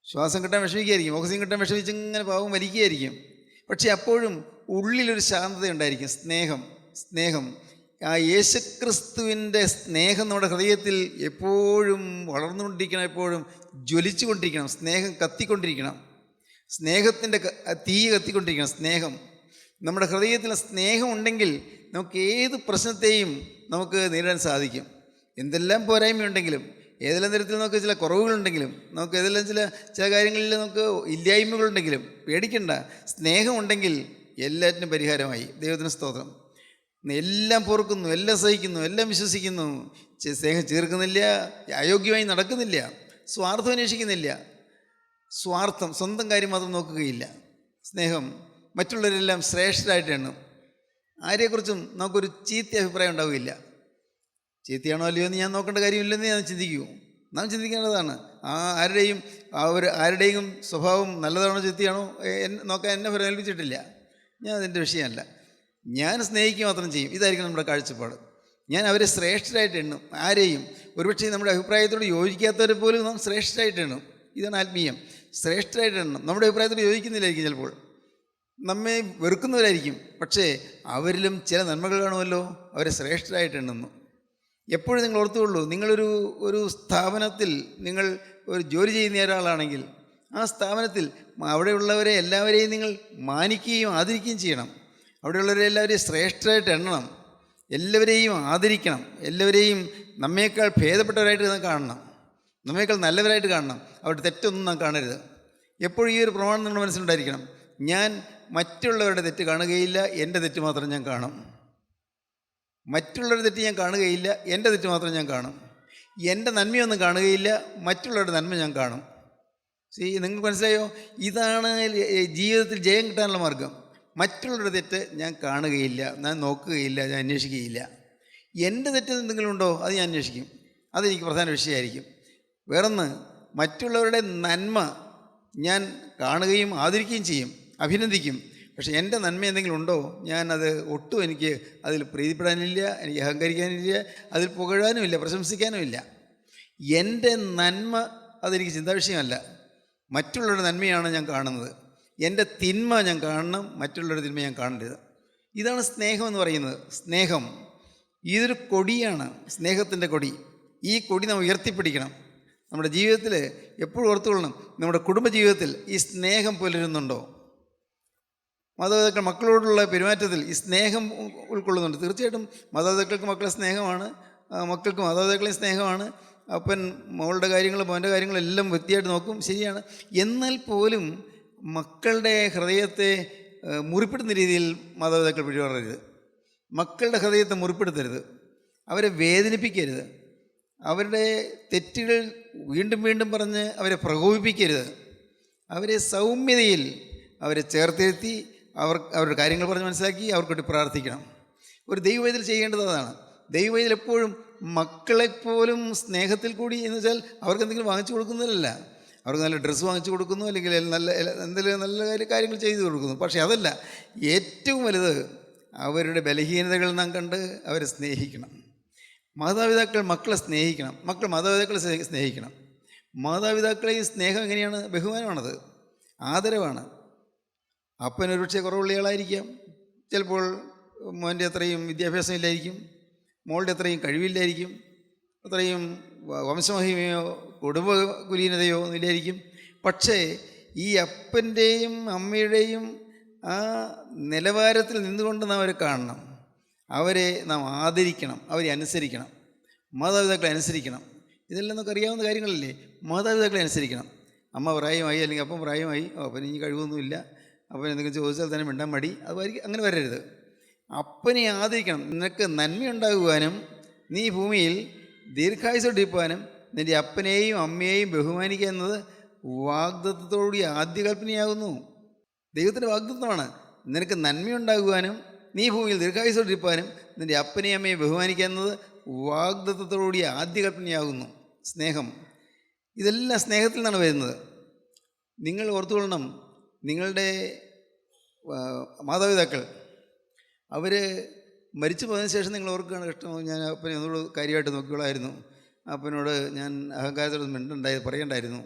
ശ്വാസം കിട്ടാൻ വിഷമിക്കുകയായിരിക്കും, ഓക്സിജൻ കിട്ടാൻ വിഷമിച്ചിങ്ങനെ പാവം വലിക്കുകയായിരിക്കും. പക്ഷേ അപ്പോഴും ഉള്ളിലൊരു ശാന്തത ഉണ്ടായിരിക്കും. സ്നേഹം ആ യേശുക്രിസ്തുവിൻ്റെ സ്നേഹം നമ്മുടെ ഹൃദയത്തിൽ എപ്പോഴും വളർന്നുകൊണ്ടിരിക്കണം, എപ്പോഴും ജ്വലിച്ചു കൊണ്ടിരിക്കണം. സ്നേഹം കത്തിക്കൊണ്ടിരിക്കണം, സ്നേഹത്തിൻ്റെ തീ കത്തിക്കൊണ്ടിരിക്കണം. സ്നേഹം നമ്മുടെ ഹൃദയത്തിൽ സ്നേഹം ഉണ്ടെങ്കിൽ നമുക്ക് ഏത് പ്രശ്നത്തെയും നമുക്ക് നേരിടാൻ സാധിക്കും. എന്തെല്ലാം പോരായ്മയുണ്ടെങ്കിലും, ഏതെല്ലാം തരത്തിൽ നമുക്ക് ചില കുറവുകളുണ്ടെങ്കിലും, നമുക്ക് ഏതെല്ലാം ചില കാര്യങ്ങളിൽ നമുക്ക് ഇല്ലായ്മകളുണ്ടെങ്കിലും പേടിക്കണ്ട. സ്നേഹമുണ്ടെങ്കിൽ എല്ലാറ്റിനും പരിഹാരമായി. ദൈവത്തിന് സ്തോത്രം. എല്ലാം പൊറുക്കുന്നു, എല്ലാം സഹിക്കുന്നു, എല്ലാം വിശ്വസിക്കുന്നു. സ്നേഹം ചേർക്കുന്നില്ല, അയോഗ്യമായി നടക്കുന്നില്ല, സ്വാർത്ഥം അന്വേഷിക്കുന്നില്ല, സ്വന്തം കാര്യം മാത്രം നോക്കുകയില്ല. സ്നേഹം മറ്റുള്ളവരെല്ലാം ശ്രേഷ്ഠരായിട്ട് എണ്ണും. ആരെക്കുറിച്ചും നമുക്കൊരു ചീത്ത അഭിപ്രായം ഉണ്ടാവുകയില്ല. ചീത്തയാണോ അല്ലയോ എന്ന് ഞാൻ നോക്കേണ്ട കാര്യമില്ലെന്ന് ഞാൻ നാം ചിന്തിക്കേണ്ടതാണ്. ആരുടെയും സ്വഭാവം നല്ലതാണോ ചീത്തയാണോ നോക്കാൻ എന്നെ പ്രേരിപ്പിച്ചിട്ടില്ല. ഞാൻ അതിൻ്റെ വിഷയമല്ല. ഞാൻ സ്നേഹിക്കുക മാത്രം ചെയ്യും. ഇതായിരിക്കും നമ്മുടെ കാഴ്ചപ്പാട്. ഞാൻ അവരെ ശ്രേഷ്ഠരായിട്ട് എണ്ണും. ആരെയും ഒരുപക്ഷെ നമ്മുടെ അഭിപ്രായത്തോട് യോജിക്കാത്തവരെ പോലും നാം ശ്രേഷ്ഠരായിട്ട് എണ്ണും. ഇതാണ് ആത്മീയം. ശ്രേഷ്ഠരായിട്ട് എണ്ണണം. നമ്മുടെ അഭിപ്രായത്തോട് യോജിക്കുന്നില്ലായിരിക്കും, ചിലപ്പോൾ നമ്മെ വെറുക്കുന്നവരായിരിക്കും, പക്ഷേ അവരിലും ചില നന്മകൾ കാണുമല്ലോ, അവരെ ശ്രേഷ്ഠരായിട്ട് എണ്ണുന്നു. എപ്പോഴും നിങ്ങൾ ഓർത്തുകൊള്ളൂ, നിങ്ങളൊരു സ്ഥാപനത്തിൽ നിങ്ങൾ ഒരു ജോലി ചെയ്യുന്ന ഒരാളാണെങ്കിൽ ആ സ്ഥാപനത്തിൽ അവിടെയുള്ളവരെ എല്ലാവരെയും നിങ്ങൾ മാനിക്കുകയും ആദരിക്കുകയും ചെയ്യണം. അവിടെയുള്ളവരെ എല്ലാവരെയും ശ്രേഷ്ഠരായിട്ട് എണ്ണണം, എല്ലാവരെയും ആദരിക്കണം, എല്ലാവരെയും നമ്മേക്കാൾ ഭേദപ്പെട്ടവരായിട്ട് കാണണം, നമ്മേക്കാൾ നല്ലവരായിട്ട് കാണണം. അവരുടെ തെറ്റൊന്നും നാം കാണരുത്. എപ്പോഴും ഈ ഒരു പ്രമാണം നിങ്ങളുടെ മനസ്സിലുണ്ടായിരിക്കണം. ഞാൻ മറ്റുള്ളവരുടെ തെറ്റ് കാണുകയില്ല, എൻ്റെ തെറ്റ് മാത്രം ഞാൻ കാണും. മറ്റുള്ളവരുടെ തെറ്റ് ഞാൻ കാണുകയില്ല, എൻ്റെ തെറ്റ് മാത്രം ഞാൻ കാണും. എൻ്റെ നന്മയൊന്നും കാണുകയില്ല, മറ്റുള്ളവരുടെ നന്മ ഞാൻ കാണും. നിങ്ങൾക്ക് മനസ്സിലായോ? ഇതാണ് ജീവിതത്തിൽ ജയം കിട്ടാനുള്ള മാർഗം. മറ്റുള്ളവരുടെ തെറ്റ് ഞാൻ കാണുകയില്ല, ഞാൻ നോക്കുകയില്ല, ഞാൻ അന്വേഷിക്കുകയില്ല. എൻ്റെ തെറ്റ് എന്തെങ്കിലും ഉണ്ടോ അത് ഞാൻ അന്വേഷിക്കും. അതെനിക്ക് പ്രധാന വിഷയമായിരിക്കും. വേറൊന്ന്, മറ്റുള്ളവരുടെ നന്മ ഞാൻ കാണുകയും ആദരിക്കുകയും ചെയ്യും, അഭിനന്ദിക്കും. പക്ഷേ എൻ്റെ നന്മ എന്തെങ്കിലും ഉണ്ടോ ഞാനത് ഒട്ടും എനിക്ക് അതിൽ പ്രീതിപ്പെടാനില്ല, എനിക്ക് അഹങ്കരിക്കാനില്ല, അതിൽ പുകഴാനുമില്ല, പ്രശംസിക്കാനുമില്ല. എൻ്റെ നന്മ അതെനിക്ക് ചിന്താവിഷയമല്ല. മറ്റുള്ളവരുടെ നന്മയാണ് ഞാൻ കാണുന്നത്. എൻ്റെ തിന്മ ഞാൻ കാണണം, മറ്റുള്ളവരുടെ തിന്മ ഞാൻ കാണരുത്. ഇതാണ് സ്നേഹം എന്ന് പറയുന്നത്. സ്നേഹം ഇതൊരു കൊടിയാണ്, സ്നേഹത്തിൻ്റെ കൊടി. ഈ കൊടി നമ്മൾ ഉയർത്തിപ്പിടിക്കണം. നമ്മുടെ ജീവിതത്തിൽ എപ്പോഴും ഓർത്തുകൊള്ളണം, നമ്മുടെ കുടുംബജീവിതത്തിൽ ഈ സ്നേഹം പുലരുന്നുണ്ടോ? മാതാപിതാക്കൾ മക്കളോടുള്ള പെരുമാറ്റത്തിൽ ഈ സ്നേഹം ഉൾക്കൊള്ളുന്നുണ്ട്. തീർച്ചയായിട്ടും മാതാപിതാക്കൾക്ക് മക്കളെ സ്നേഹമാണ്, മക്കൾക്ക് മാതാപിതാക്കളെ സ്നേഹമാണ്. അപ്പൻ മോളുടെ കാര്യങ്ങൾ മോൻ്റെ കാര്യങ്ങളെല്ലാം വൃത്തിയായിട്ട് നോക്കും, ശരിയാണ്. എന്നാൽ പോലും മക്കളുടെ ഹൃദയത്തെ മുറിപ്പെടുന്ന രീതിയിൽ മാതാപിതാക്കൾ പെരുമാറരുത്. മക്കളുടെ ഹൃദയത്തെ മുറിപ്പെടുത്തരുത്, അവരെ വേദനിപ്പിക്കരുത്, അവരുടെ തെറ്റുകൾ വീണ്ടും വീണ്ടും പറഞ്ഞ് അവരെ പ്രകോപിപ്പിക്കരുത്. അവരെ സൗമ്യതയിൽ അവരെ ചേർത്തിരുത്തി അവരുടെ കാര്യങ്ങൾ പറഞ്ഞ് മനസ്സിലാക്കി അവർക്ക് വേണ്ടി പ്രാർത്ഥിക്കണം. ഒരു ദൈവവേദന ചെയ്യേണ്ടത് അതാണ്. ദൈവവേദന എപ്പോഴും മക്കളെപ്പോലും സ്നേഹത്തിൽ കൂടി എന്ന് വെച്ചാൽ അവർക്ക് എന്തെങ്കിലും വാങ്ങിച്ചു കൊടുക്കുന്നതല്ല, അവർക്ക് നല്ല ഡ്രസ്സ് വാങ്ങിച്ചു കൊടുക്കുന്നു, അല്ലെങ്കിൽ നല്ല എന്തെങ്കിലും നല്ല കാര്യങ്ങൾ ചെയ്തു കൊടുക്കുന്നു. പക്ഷേ അതല്ല, ഏറ്റവും വലുത് അവരുടെ ബലഹീനതകൾ നാം കണ്ട് അവരെ സ്നേഹിക്കണം. മാതാപിതാക്കൾ മക്കളെ സ്നേഹിക്കണം, മക്കൾ മാതാപിതാക്കളെ സ്നേഹിക്കണം. മാതാപിതാക്കളെയും സ്നേഹം എങ്ങനെയാണ്? ബഹുമാനമാണത്, ആദരവാണ്. അപ്പനൊരു പക്ഷേ കുറവുള്ള ആളായിരിക്കാം, ചിലപ്പോൾ മോൻ്റെ അത്രയും വിദ്യാഭ്യാസം ഇല്ലായിരിക്കും, മോളുടെ അത്രയും കഴിവില്ലായിരിക്കും, അത്രയും വംശമഹിമയോ കുടുംബ കുലീനതയോ ഇല്ലായിരിക്കും. പക്ഷേ ഈ അപ്പൻ്റെയും അമ്മയുടെയും ആ നിലവാരത്തിൽ നിന്നുകൊണ്ട് നാം അവരെ കാണണം, അവരെ നാം ആദരിക്കണം, അവരെ അനുസരിക്കണം, മാതാപിതാക്കളെ അനുസരിക്കണം. ഇതെല്ലാം നമുക്ക് അറിയാവുന്ന കാര്യങ്ങളല്ലേ. മാതാപിതാക്കളെ അനുസരിക്കണം. അമ്മ പ്രായമായി അല്ലെങ്കിൽ അപ്പം പ്രായമായി, അപ്പന് ഇനി കഴിവൊന്നുമില്ല, അപ്പൻ എന്തെങ്കിലും ചോദിച്ചാൽ തന്നെ മിണ്ടാൻ മടി, അതായിരിക്കും. അങ്ങനെ വരരുത്. അപ്പനെ ആദരിക്കണം. നിനക്ക് നന്മയുണ്ടാകുവാനും നീ ഭൂമിയിൽ ദീർഘായുസോടിരിക്കുവാനും നിൻ്റെ അപ്പനെയും അമ്മയെയും ബഹുമാനിക്കുക എന്നത് വാഗ്ദത്തത്തോടുകൂടി ആദ്യ കൽപ്പനയാകുന്നു. ദൈവത്തിൻ്റെ വാഗ്ദത്തമാണ്. നിനക്ക് നന്മയുണ്ടാകുവാനും നീ ഭൂമിയിൽ ദീർഘായുസോടിരിക്കുവാനും നിൻ്റെ അപ്പനെയും അമ്മയെയും ബഹുമാനിക്കുക എന്നത് വാഗ്ദത്തത്തോടുകൂടി ആദ്യ കൽപ്പനയാകുന്നു. സ്നേഹം, ഇതെല്ലാം സ്നേഹത്തിൽ നിന്നാണ് വരുന്നത്. നിങ്ങൾ ഓർത്തുകൊള്ളണം, നിങ്ങളുടെ മാതാപിതാക്കൾ അവർ മരിച്ചു പോയതിനു ശേഷം നിങ്ങൾ ഓർക്കുകയാണ്, കഷ്ടമോ ഞാൻ അപ്പനെ ഒന്നുകൂടെ കാര്യമായിട്ട് നോക്കിക്കൊള്ളായിരുന്നു, അപ്പനോട് ഞാൻ അഹങ്കാരത്തോട് പറയണ്ടായിരുന്നു,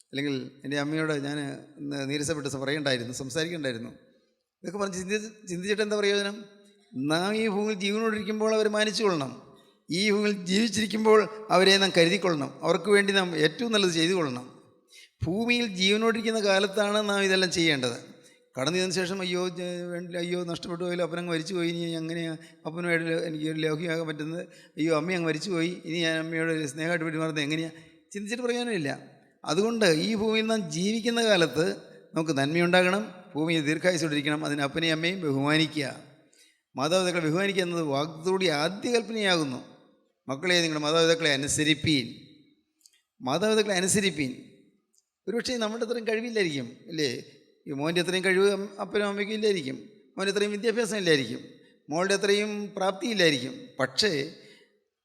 അല്ലെങ്കിൽ എൻ്റെ അമ്മയോട് ഞാൻ നീരസപ്പെട്ട് പറയണ്ടായിരുന്നു, സംസാരിക്കണ്ടായിരുന്നു. ഇതൊക്കെ പറഞ്ഞ് ചിന്തിച്ചിട്ട് എന്താ പ്രയോജനം? നാം ഈ ഭൂമിയിൽ ജീവനോടിരിക്കുമ്പോൾ അവരെ മാനിച്ചു കൊള്ളണം. ഈ ഭൂമിയിൽ ജീവിച്ചിരിക്കുമ്പോൾ അവരെ നാം കരുതിക്കൊള്ളണം. അവർക്ക് വേണ്ടി നാം ഏറ്റവും നല്ലത് ചെയ്തു കൊള്ളണം. ഭൂമിയിൽ ജീവനോടിരിക്കുന്ന കാലത്താണ് നാം ഇതെല്ലാം ചെയ്യേണ്ടത്. കടന്നു ചെയ്തതിന് ശേഷം അയ്യോ നഷ്ടപ്പെട്ടു പോയല്ലോ, അപ്പനങ്ങ് മരിച്ചു പോയി, ഇനി എങ്ങനെയാണ് അപ്പനുമായിട്ട് എനിക്ക് ഒരു ലൗകികമാകാൻ പറ്റുന്നത്, അയ്യോ അമ്മ അങ്ങ് മരിച്ചു പോയി, ഇനി ഞാൻ അമ്മയോട് സ്നേഹമായിട്ട് പെരുമാറുന്നത് എങ്ങനെയാണ്, ചിന്തിച്ചിട്ട് പറയാനുമില്ല. അതുകൊണ്ട് ഈ ഭൂമിയിൽ നാം ജീവിക്കുന്ന കാലത്ത് നമുക്ക് നന്മയുണ്ടാകണം, ഭൂമിയിൽ ദീർഘായുസോടിരിക്കണം. അതിന് അപ്പനെയും അമ്മയും ബഹുമാനിക്കുക, മാതാപിതാക്കളെ ബഹുമാനിക്കുക എന്നത് വാഗ്ദത്തോടെ ആദ്യ കൽപ്പനയാകുന്നു. മക്കളെ, നിങ്ങളുടെ മാതാപിതാക്കളെ അനുസരിപ്പീൻ, മാതാപിതാക്കളെ അനുസരിപ്പീൻ. ഒരുപക്ഷെ നമ്മുടെ അത്രയും കഴിവില്ലായിരിക്കും അല്ലേ, ഈ മോൻ്റെ അത്രയും കഴിവ് അപ്പനും അമ്മയ്ക്കും ഇല്ലായിരിക്കും, മോൻ്റെ അത്രയും വിദ്യാഭ്യാസം ഇല്ലായിരിക്കും, മോളുടെ അത്രയും പ്രാപ്തിയില്ലായിരിക്കും. പക്ഷേ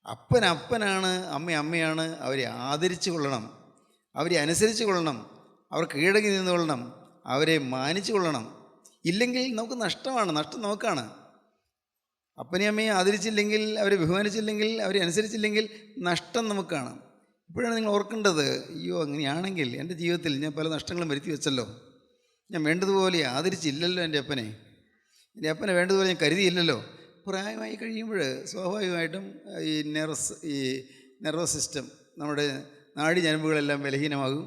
അപ്പനാണ്, അമ്മയാണ്. അവരെ ആദരിച്ചു കൊള്ളണം, അവരെ അനുസരിച്ച് കൊള്ളണം, അവർ കീഴടങ്ങി നിന്ന് കൊള്ളണം, അവരെ മാനിച്ചു കൊള്ളണം. ഇല്ലെങ്കിൽ നമുക്ക് നഷ്ടമാണ്, നഷ്ടം നമുക്കാണ്. അപ്പനെയും അമ്മയെ ആദരിച്ചില്ലെങ്കിൽ, അവരെ ബഹുമാനിച്ചില്ലെങ്കിൽ, അവരെ അനുസരിച്ചില്ലെങ്കിൽ നഷ്ടം നമുക്കാണ്. ഇപ്പോഴാണ് നിങ്ങൾ ഓർക്കേണ്ടത്, അയ്യോ അങ്ങനെയാണെങ്കിൽ എൻ്റെ ജീവിതത്തിൽ ഞാൻ പല നഷ്ടങ്ങളും വരുത്തി വെച്ചല്ലോ, ഞാൻ വേണ്ടതുപോലെ ആദരിച്ചില്ലല്ലോ എൻ്റെ അപ്പനെ വേണ്ടതുപോലെ ഞാൻ കരുതിയില്ലല്ലോ. പ്രായമായി കഴിയുമ്പോൾ സ്വാഭാവികമായിട്ടും ഈ നെർവസ് സിസ്റ്റം, നമ്മുടെ നാഡി ഞരമ്പുകളെല്ലാം ബലഹീനമാകും.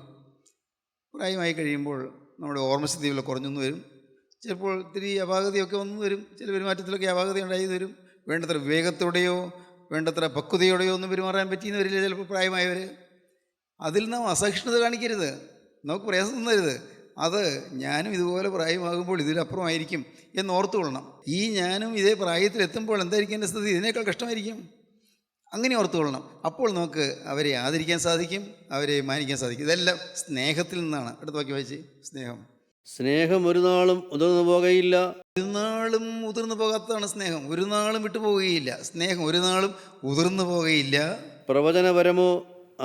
പ്രായമായി കഴിയുമ്പോൾ നമ്മുടെ ഓർമ്മശക്തികൾ കുറഞ്ഞൊന്നു വരും, ചിലപ്പോൾ ഇത്തിരി അപാകതയൊക്കെ വന്നു വരും, ചില പെരുമാറ്റത്തിലൊക്കെ അപാകത ഉണ്ടായി വരും. വേണ്ടത്ര വിവേകത്തോടെയോ വേണ്ടത്ര പക്വതയോടെയോ ഒന്നും പെരുമാറാൻ പറ്റിയെന്ന് വരില്ല ചിലപ്പോൾ പ്രായമായവർ. അതിൽ നാം അസഹിഷ്ണുത കാണിക്കരുത്, നമുക്ക് പ്രയാസം തന്നരുത്. അത് ഞാനും ഇതുപോലെ പ്രായമാകുമ്പോൾ ഇതിലപ്പുറമായിരിക്കും എന്നോർത്തുകൊള്ളണം. ഈ ഞാനും ഇതേ പ്രായത്തിലെത്തുമ്പോൾ എന്തായിരിക്കും എൻ്റെ സ്ഥിതി, ഇതിനേക്കാൾ കഷ്ടമായിരിക്കും. അങ്ങനെ ഓർത്തുകൊള്ളണം. അപ്പോൾ നമുക്ക് അവരെ ആദരിക്കാൻ സാധിക്കും, അവരെ മാനിക്കാൻ സാധിക്കും. ഇതെല്ലാം സ്നേഹത്തിൽ നിന്നാണ്. അടുത്ത വാക്യം വായിച്ച്. സ്നേഹം ഒരു നാളും ഉതിർന്നു പോകയില്ല. ഒരു നാളും ഉതിർന്നു പോകാത്തതാണ് സ്നേഹം. ഒരു നാളും വിട്ടുപോകുകയില്ല. സ്നേഹം ഒരു നാളും ഉതിർന്നു പോകയില്ല. പ്രവചനപരമോ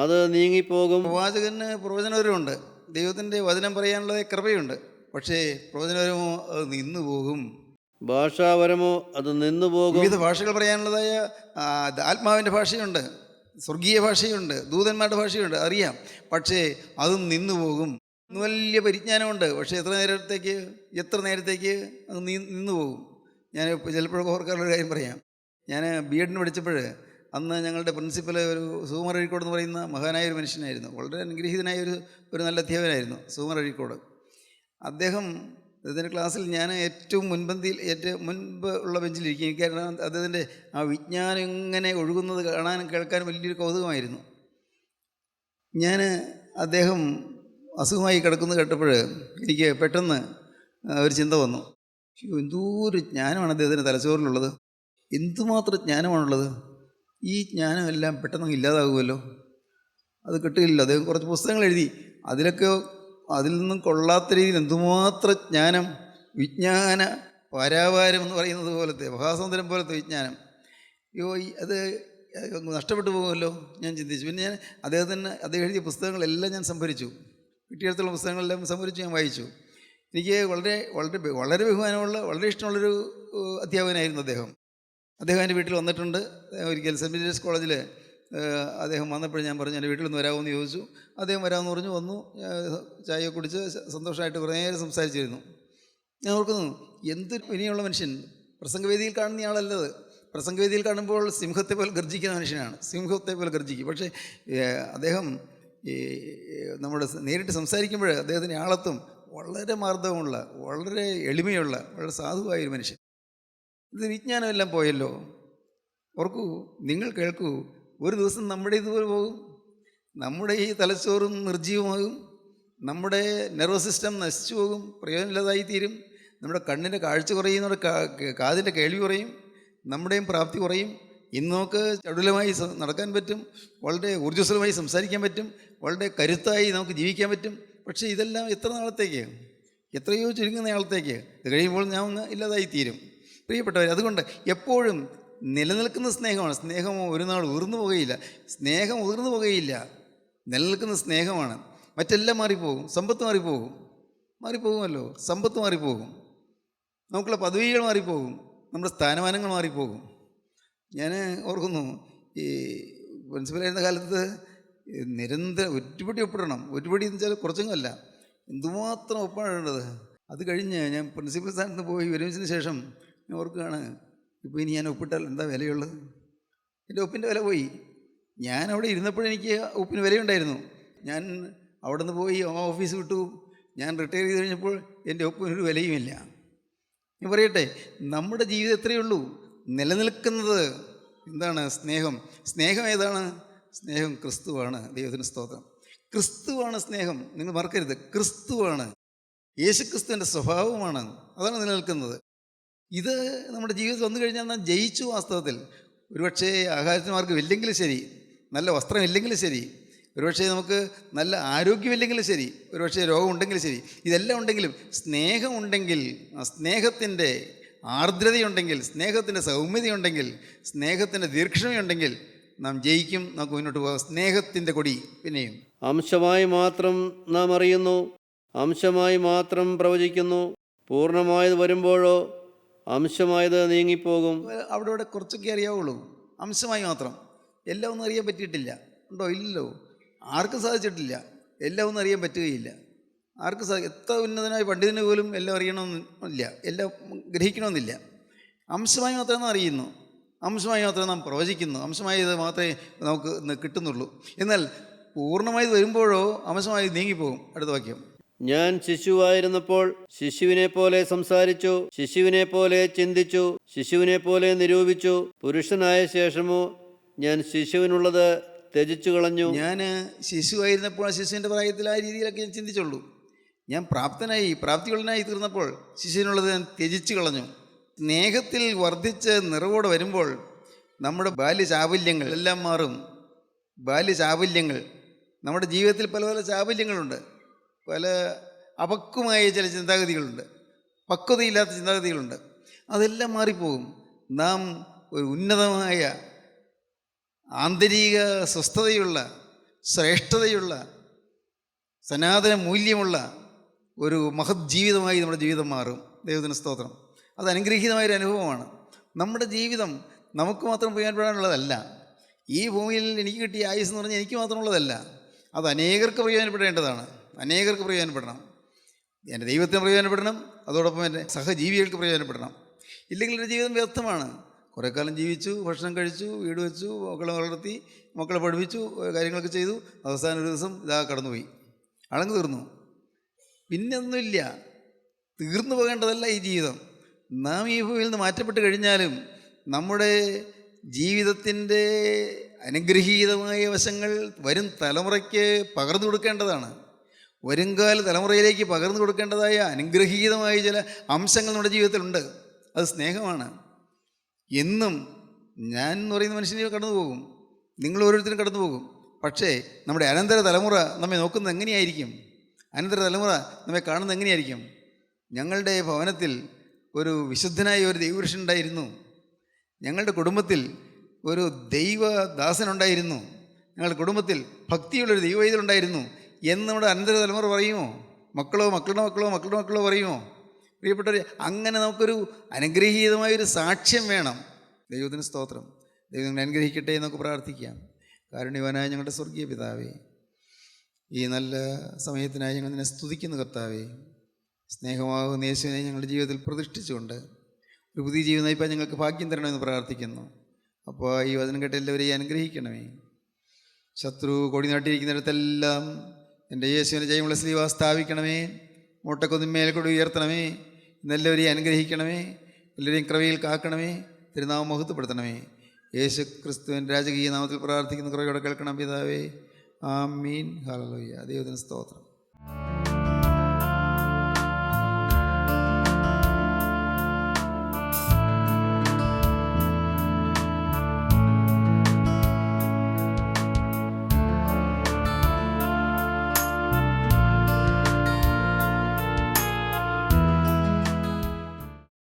അത് നീങ്ങിപ്പോകും. പ്രവാചകന് പ്രവചനപരമുണ്ട്, ദൈവത്തിൻ്റെ വചനം പറയാനുള്ള കൃപയുണ്ട്. പക്ഷേ പ്രവചനപരമോ അത് നിന്നു പോകും. ഭാഷാപരമോ അത് നിന്നു പോകും. വിവിധ ഭാഷകൾ പറയാനുള്ളതായ ആത്മാവിൻ്റെ ഭാഷയുണ്ട്, സ്വർഗീയ ഭാഷയുണ്ട്, ദൂതന്മാരുടെ ഭാഷയുണ്ട്, അറിയാം. പക്ഷേ അതും നിന്നു പോകും. വലിയ പരിജ്ഞാനമുണ്ട്, പക്ഷേ എത്ര നേരത്തേക്ക് അത് നിന്നു പോകും. ഞാൻ ചിലപ്പോഴൊക്കെ ഓർക്കാറുള്ള കാര്യം പറയാം. ഞാൻ B.Ed പഠിച്ചപ്പോൾ അന്ന് ഞങ്ങളുടെ പ്രിൻസിപ്പൽ ഒരു സുകുമാർ അഴീക്കോട് എന്ന് പറയുന്ന മഹാനായ ഒരു മനുഷ്യനായിരുന്നു. വളരെ അനുഗ്രഹീതനായ ഒരു നല്ല അധ്യാപകനായിരുന്നു സുകുമാർ അഴീക്കോട്. അദ്ദേഹത്തിൻ്റെ ക്ലാസ്സിൽ ഞാൻ ഏറ്റവും മുൻപ് ഉള്ള ബെഞ്ചിലിരിക്കും. എനിക്ക് കാരണം അദ്ദേഹത്തിൻ്റെ ആ വിജ്ഞാനം ഇങ്ങനെ ഒഴുകുന്നത് കാണാനും കേൾക്കാനും വലിയൊരു കൗതുകമായിരുന്നു. അദ്ദേഹം അസുഖമായി കിടക്കുന്നത് കേട്ടപ്പോൾ എനിക്ക് പെട്ടെന്ന് ഒരു ചിന്ത വന്നു. എന്തോരു ജ്ഞാനമാണ് അദ്ദേഹത്തിൻ്റെ തലച്ചോറിലുള്ളത്, എന്തുമാത്രം ജ്ഞാനമാണുള്ളത്. ഈ ജ്ഞാനമെല്ലാം പെട്ടെന്ന് ഇല്ലാതാകുമല്ലോ, അത് കിട്ടുകയില്ലല്ലോ. അദ്ദേഹം കുറച്ച് പുസ്തകങ്ങൾ എഴുതി, അതിൽ നിന്നും കൊള്ളാത്ത രീതിയിൽ എന്തുമാത്രം ജ്ഞാനം, വിജ്ഞാന പാരാവാരം എന്ന് പറയുന്നത് പോലത്തെ മഹാസമുദ്രം പോലത്തെ വിജ്ഞാനം. അത് നഷ്ടപ്പെട്ടു പോകുമല്ലോ ഞാൻ ചിന്തിച്ചു. പിന്നെ അദ്ദേഹം എഴുതിയ പുസ്തകങ്ങളെല്ലാം ഞാൻ സംഭരിച്ചു. കിട്ടിയിടത്തുള്ള പുസ്തകങ്ങളെല്ലാം സംഭരിച്ചു, ഞാൻ വായിച്ചു. എനിക്ക് വളരെ വളരെ വളരെ ബഹുമാനമുള്ള, വളരെ ഇഷ്ടമുള്ളൊരു അധ്യാപകനായിരുന്നു അദ്ദേഹം. എൻ്റെ വീട്ടിൽ വന്നിട്ടുണ്ട് ഒരിക്കൽ. സെൻറ്റ് മേരീസ് കോളേജിൽ അദ്ദേഹം വന്നപ്പോൾ ഞാൻ പറഞ്ഞു എൻ്റെ വീട്ടിൽ നിന്ന് വരാമെന്ന് ചോദിച്ചു. അദ്ദേഹം വരാമെന്ന് പറഞ്ഞു. വന്നു, ചായ കുടിച്ച് സന്തോഷമായിട്ട് കുറേ നേരം സംസാരിച്ചിരുന്നു. ഞാൻ ഓർക്കുന്നു, എന്തൊരു വിനയമുള്ള മനുഷ്യൻ. പ്രസംഗവേദിയിൽ കാണുന്ന ആളല്ലത്. പ്രസംഗവേദിയിൽ കാണുമ്പോൾ സിംഹത്തെ പോലെ ഗർജിക്കുന്ന മനുഷ്യനാണ്, സിംഹത്തെ പോലെ ഗർജിക്കും. പക്ഷേ അദ്ദേഹം നേരിട്ട് സംസാരിക്കുമ്പോൾ അദ്ദേഹത്തിൻ്റെ ആളത്വം വളരെ മാർദ്ദവമുള്ള, വളരെ എളിമയുള്ള, വളരെ സാധുവായൊരു മനുഷ്യൻ. ഇത് വിജ്ഞാനമെല്ലാം പോയല്ലോ. ഓർക്കൂ, നിങ്ങൾ കേൾക്കൂ, ഒരു ദിവസം നമ്മുടെ ഇതുപോലെ പോകും. നമ്മുടെ ഈ തലച്ചോറും നിർജ്ജീവമാകും, നമ്മുടെ നെർവസ് സിസ്റ്റം നശിച്ചു പോകും, പ്രയോജനമില്ലാതായി തീരും. നമ്മുടെ കണ്ണിൻ്റെ കാഴ്ച കുറയും, നമ്മുടെ കാതിൻ്റെ കേൾവി കുറയും, നമ്മുടെയും പ്രാപ്തി കുറയും. ഇന്ന് നമുക്ക് ചടുലമായി നടക്കാൻ പറ്റും, വളരെ ഊർജ്ജസ്വലമായി സംസാരിക്കാൻ പറ്റും, വളരെ കരുത്തായി നമുക്ക് ജീവിക്കാൻ പറ്റും. പക്ഷേ ഇതെല്ലാം എത്ര നാളത്തേക്ക്? എത്രയോ ചുരുങ്ങുന്ന നാളത്തേക്ക്. ഇത് കഴിയുമ്പോൾ ഞാൻ ഒന്ന് ഇല്ലാതായി തീരും. പ്രിയപ്പെട്ടവർ, അതുകൊണ്ട് എപ്പോഴും നിലനിൽക്കുന്ന സ്നേഹമാണ്. സ്നേഹം ഒരു നാൾ ഉയർന്നു പോകുകയില്ല. സ്നേഹം ഉയർന്നു പോകുകയില്ല, നിലനിൽക്കുന്ന സ്നേഹമാണ്. മറ്റെല്ലാം മാറിപ്പോകും. സമ്പത്ത് മാറിപ്പോകുമല്ലോ. സമ്പത്ത് മാറിപ്പോകും, നമുക്കുള്ള പദവികൾ മാറിപ്പോകും, നമ്മുടെ സ്ഥാനമാനങ്ങൾ മാറിപ്പോകും. ഞാൻ ഓർക്കുന്നു, ഈ പ്രിൻസിപ്പലായിരുന്ന കാലത്ത് നിരന്തരം ഒരുപടി ഒപ്പിടണം. ഒരുപടി എന്ന് വെച്ചാൽ കുറച്ചൊന്നുമല്ല, എന്തുമാത്രം ഒപ്പാണുള്ളത്. അത് കഴിഞ്ഞ് ഞാൻ പ്രിൻസിപ്പൽ സ്ഥാനത്ത് പോയി വിരമിച്ചതിന് ശേഷം ഞാൻ ഓർക്കുകയാണ്, ഇപ്പോൾ ഇനി ഞാൻ ഒപ്പിട്ടാൽ എന്താ വിലയുള്ളത്? എൻ്റെ ഒപ്പിൻ്റെ വില പോയി. ഞാൻ അവിടെ ഇരുന്നപ്പോഴെനിക്ക് ഒപ്പിന് വിലയുണ്ടായിരുന്നു. ഞാൻ അവിടെ നിന്ന് പോയി ഓഫീസ് വിട്ടു. ഞാൻ റിട്ടയർ ചെയ്ത് കഴിഞ്ഞപ്പോൾ എൻ്റെ ഒപ്പിനൊരു വിലയുമില്ല. ഞാൻ പറയട്ടെ, നമ്മുടെ ജീവിതം എത്രയേ ഉള്ളൂ. നിലനിൽക്കുന്നത് എന്താണ്? സ്നേഹം. സ്നേഹം ഏതാണ്? സ്നേഹം ക്രിസ്തുവാണ്. ദൈവത്തിന് സ്തോത്രം. ക്രിസ്തുവാണ് സ്നേഹം. നിങ്ങൾ മറക്കരുത്, ക്രിസ്തുവാണ്. യേശുക്രിസ്തുവിൻ്റെ സ്വഭാവമാണ്, അതാണ് നിലനിൽക്കുന്നത്. ഇത് നമ്മുടെ ജീവിതത്തിൽ വന്നു കഴിഞ്ഞാൽ നാം ജയിച്ചു. വാസ്തവത്തിൽ ഒരുപക്ഷേ ആഹാരത്തിന് മാർഗ്ഗം ഇല്ലെങ്കിലും ശരി, നല്ല വസ്ത്രമില്ലെങ്കിലും ശരി, ഒരുപക്ഷേ നമുക്ക് നല്ല ആരോഗ്യമില്ലെങ്കിലും ശരി, ഒരുപക്ഷേ രോഗമുണ്ടെങ്കിലും ശരി, ഇതെല്ലാം ഉണ്ടെങ്കിലും സ്നേഹമുണ്ടെങ്കിൽ, സ്നേഹത്തിൻ്റെ ആർദ്രതയുണ്ടെങ്കിൽ, സ്നേഹത്തിൻ്റെ സൗമ്യതയുണ്ടെങ്കിൽ, സ്നേഹത്തിൻ്റെ ദീർഘക്ഷമയുണ്ടെങ്കിൽ നാം ജയിക്കും. നമുക്ക് മുന്നോട്ട് പോകാം. സ്നേഹത്തിൻ്റെ കൊടി. പിന്നെയും അംശമായി മാത്രം നാം അറിയുന്നു, അംശമായി മാത്രം പ്രവചിക്കുന്നു. പൂർണ്ണമായത് വരുമ്പോഴോ അംശമായത് നീങ്ങിപ്പോകും. അവിടെ കുറച്ചൊക്കെ അറിയാവുള്ളൂ, അംശമായി മാത്രം. എല്ലാം ഒന്നും അറിയാൻ പറ്റിയിട്ടില്ല. ഉണ്ടോ? ഇല്ലല്ലോ. ആർക്കും സാധിച്ചിട്ടില്ല. എല്ലാം ഒന്നും അറിയാൻ പറ്റുകയില്ല. ആർക്കും എത്ര ഉന്നതനായ പണ്ഡിതന് പോലും എല്ലാം അറിയണമെന്നില്ല, എല്ലാം ഗ്രഹിക്കണമെന്നില്ല. അംശമായി മാത്രമേ നാം അറിയുന്നു, അംശമായി മാത്രമേ നാം പ്രവചിക്കുന്നു, അംശമായത് മാത്രമേ നമുക്ക് കിട്ടുന്നുള്ളൂ. എന്നാൽ പൂർണ്ണമായത് വരുമ്പോഴോ അംശമായി നീങ്ങിപ്പോകും. അടുത്ത വാക്യം: ഞാൻ ശിശുവായിരുന്നപ്പോൾ ശിശുവിനെ പോലെ സംസാരിച്ചു, ശിശുവിനെ പോലെ ചിന്തിച്ചു, ശിശുവിനെ പോലെ നിരൂപിച്ചു. പുരുഷനായ ശേഷമോ ഞാൻ ശിശുവിനുള്ളത് ത്യജിച്ചു കളഞ്ഞു. ഞാൻ ശിശുവായിരുന്നപ്പോൾ ശിശുവിൻ്റെ പ്രായത്തിൽ ആ രീതിയിലൊക്കെ ഞാൻ ചിന്തിച്ചുള്ളൂ. ഞാൻ പ്രാപ്തിയുള്ളനായി തീർന്നപ്പോൾ ശിശുവിനുള്ളത് ഞാൻ ത്യജിച്ചു കളഞ്ഞു. സ്നേഹത്തിൽ വർദ്ധിച്ച് നിറവോടെ വരുമ്പോൾ നമ്മുടെ ബാല്യചാബല്യങ്ങൾ എല്ലാം മാറും. ബാല്യചാബല്യങ്ങൾ, നമ്മുടെ ജീവിതത്തിൽ പല പല ചാബല്യങ്ങളുണ്ട്, പല അപക്വമായ ചില ചിന്താഗതികളുണ്ട്, പക്വതയില്ലാത്ത ചിന്താഗതികളുണ്ട്. അതെല്ലാം മാറിപ്പോകും. നാം ഒരു ഉന്നതമായ ആന്തരിക സ്വസ്ഥതയുള്ള, ശ്രേഷ്ഠതയുള്ള, സനാതന മൂല്യമുള്ള ഒരു മഹത് ജീവിതമായി നമ്മുടെ ജീവിതം മാറും. ദൈവത്തിന് സ്തോത്രം. അത് അനുഗ്രഹീതമായൊരു അനുഭവമാണ്. നമ്മുടെ ജീവിതം നമുക്ക് മാത്രം പ്രയോജനപ്പെടാനുള്ളതല്ല. ഈ ഭൂമിയിൽ എനിക്ക് കിട്ടിയ ആയുസ് എന്ന് പറഞ്ഞാൽ എനിക്ക് മാത്രമുള്ളതല്ല. അത് അനേകർക്ക് പ്രയോജനപ്പെടേണ്ടതാണ്. അനേകർക്ക് പ്രയോജനപ്പെടണം. എൻ്റെ ദൈവത്തിന് പ്രയോജനപ്പെടണം, അതോടൊപ്പം എൻ്റെ സഹജീവികൾക്ക് പ്രയോജനപ്പെടണം. ഇല്ലെങ്കിൽ ഒരു ജീവിതം വ്യർത്ഥമാണ്. കുറേ കാലം ജീവിച്ചു, ഭക്ഷണം കഴിച്ചു, വീട് വെച്ചു, മക്കളെ വളർത്തി, മക്കളെ പഠിപ്പിച്ചു, കാര്യങ്ങളൊക്കെ ചെയ്തു. അവസാനം ഒരു ദിവസം ഇതാ കടന്നുപോയി, അളങ്ങ് തീർന്നു. പിന്നെ ഒന്നുമില്ല. തീർന്നു പോകേണ്ടതല്ല ഈ ജീവിതം. നാം ഈ ഭൂമിയിൽ നിന്ന് മാറ്റപ്പെട്ട് കഴിഞ്ഞാലും നമ്മുടെ ജീവിതത്തിൻ്റെ അനുഗ്രഹീതമായ വശങ്ങൾ വരും തലമുറയ്ക്ക് പകർന്നു കൊടുക്കേണ്ടതാണ്. വരുംകാല തലമുറയിലേക്ക് പകർന്നു കൊടുക്കേണ്ടതായ അനുഗ്രഹീതമായ ചില അംശങ്ങൾ നമ്മുടെ ജീവിതത്തിലുണ്ട്. അത് സ്നേഹമാണ്. എന്നും ഞാൻ എന്ന് പറയുന്ന മനുഷ്യനെ കടന്നു പോകും, നിങ്ങൾ ഓരോരുത്തരും കടന്നു പോകും. പക്ഷേ നമ്മുടെ അനന്തര തലമുറ നമ്മെ നോക്കുന്നത് എങ്ങനെയായിരിക്കും? അനന്തര തലമുറ നമ്മെ കാണുന്നത് എങ്ങനെയായിരിക്കും? ഞങ്ങളുടെ ഭവനത്തിൽ ഒരു വിശുദ്ധനായ ഒരു ദൈവപുരുഷനുണ്ടായിരുന്നു, ഞങ്ങളുടെ കുടുംബത്തിൽ ഒരു ദൈവദാസനുണ്ടായിരുന്നു, ഞങ്ങളുടെ കുടുംബത്തിൽ ഭക്തിയുള്ളൊരു ദൈവവൈദ്യനുണ്ടായിരുന്നു എന്ന് നമ്മുടെ അനന്തര തലമുറ പറയുമോ? മക്കളോ മക്കളുടെ മക്കളോ മക്കളുടെ മക്കളോ പറയുമോ? പ്രിയപ്പെട്ടവർ, അങ്ങനെ നമുക്കൊരു അനുഗ്രഹീതമായൊരു സാക്ഷ്യം വേണം. ദൈവത്തിന് സ്തോത്രം. ദൈവം നിങ്ങളെ അനുഗ്രഹിക്കട്ടെ എന്നൊക്കെ പ്രാർത്ഥിക്കാം. കാരുണ്യവാനായ ഞങ്ങളുടെ സ്വർഗീയ പിതാവേ, ഈ നല്ല സമയത്തിനായി ഞങ്ങൾ നിന്നെ സ്തുതിക്കുന്നു കർത്താവേ. സ്നേഹമാകുന്ന യേശുവിനെ ഞങ്ങളുടെ ജീവിതത്തിൽ പ്രതിഷ്ഠിച്ചുകൊണ്ട് ഒരു പുതിയ ജീവിതം നയിപ്പാൻ ഞങ്ങൾക്ക് ഭാഗ്യം തരണമെന്ന് പ്രാർത്ഥിക്കുന്നു. അപ്പോൾ ഈ വചനം കേട്ട് എല്ലാവരെയും അനുഗ്രഹിക്കണമേ. ശത്രു കൊടി നാട്ടിയിരിക്കുന്നിടത്തെല്ലാം എൻ്റെ യേശുവിനെ ജയമുള്ള സ്ലീവ സ്ഥാപിക്കണമേ. മുട്ടക്കൊന്നിന്മേൽ കൂടി ഉയർത്തണമേ. ഇന്നെല്ലാവരെയും അനുഗ്രഹിക്കണമേ. എല്ലാവരെയും കൃപയിൽ കാക്കണമേ. തിരുനാമം മഹത്വപ്പെടുത്തണമേ. യേശു ക്രിസ്തുവിൻ്റെ രാജകീയ നാമത്തിൽ പ്രാർത്ഥിക്കുന്ന കുറയോടെ കേൾക്കണം പിതാവേ. ആമീൻ. ഹല്ലേലൂയ. ദൈവത്തിന് സ്തോത്രം.